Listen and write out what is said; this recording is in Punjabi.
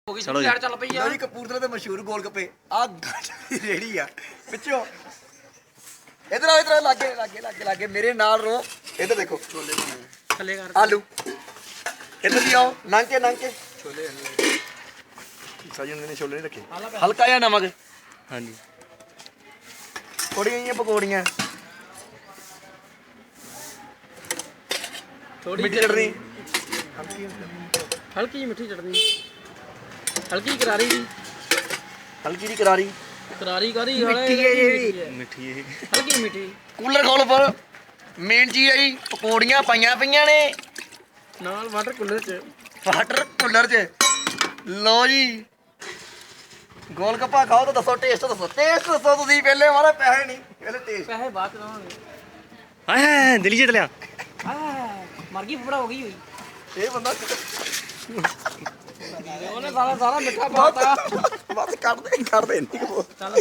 ਚਲੋ ਜੀ ਚੱਲ ਪਈ ਆ ਜੀ ਕਪੂਰਥਲੇ ਦੇ ਮਸ਼ਹੂਰ ਗੋਲ ਗੱਪੇ ਆ ਰੇੜੀ ਆ ਪਿੱਛੋਂ ਇਧਰ ਲਾਗੇ ਮੇਰੇ ਨਾਲ ਰੋ ਇਧਰ ਦੇਖੋ ਛੋਲੇ ਬਣੇ ਥੱਲੇ ਕਰ ਆਲੂ ਇਧਰ ਵੀ ਆਓ ਨੰਕੇ ਛੋਲੇ ਸਾਜਨ ਨੇ ਛੋਲੇ ਨਹੀਂ ਰੱਖੇ ਹਲਕਾ ਜਿਹਾ ਨਮਕ ਹਾਂਜੀ ਥੋੜੀਆਂ ਜਿਹੀਆਂ ਪਕੌੜੀਆਂ ਮਿੱਠੀ ਚਟਨੀ ਹਲਕੀ ਜਿਹੀ ਮਿੱਠੀ ਚਟਨੀ ਹਲਕੀ ਕਰਾਰੀ ਜੀ ਹਲਕੀ ਜਿਹੀ ਕਰਾਰੀ ਕਰਾਰੀ ਕਾਦੀ ਮਿੱਠੀ ਹੈ ਜੀ ਮਿੱਠੀ ਇਹ ਹਲਕੀ ਮਿੱਠੀ ਕੂਲਰ ਖੋਲ ਪਰ ਮੇਨ ਚੀਜ਼ ਹੈ ਜੀ ਪਕੌੜੀਆਂ ਪਾਈਆਂ ਪਈਆਂ ਨੇ ਨਾਲ ਵਾਟਰ ਕੂਲਰ ਚ ਵਾਟਰ ਕੂਲਰ 'ਚ ਲਓ ਜੀ ਗੋਲ ਗੱਪਾ ਖਾਓ ਤਾਂ ਦੱਸੋ ਟੇਸਟ ਦੱਸੋ ਤੁਸੀਂ ਪਹਿਲੇ ਮਾਰੇ ਪੈਸੇ ਨਹੀਂ ਪਹਿਲੇ ਟੇਸਟ ਪੈਸੇ ਬਾਅਦ ਚ ਦਵਾਂਗੇ ਆਏ ਦਿੱਲੀ ਜਿੱਤ ਲਿਆ ਮਰ ਗਈ ਫੁੱਫੜਾ ਹੋ ਗਈ ਹੋਈ ਇਹ ਬੰਦਾ ਉਹਨੇ ਸਾਰਾ ਮਿੱਠਾ ਪਾਤਾ ਬਸ ਕੱਢ ਦੇ ਨਹੀਂ ਚੱਲ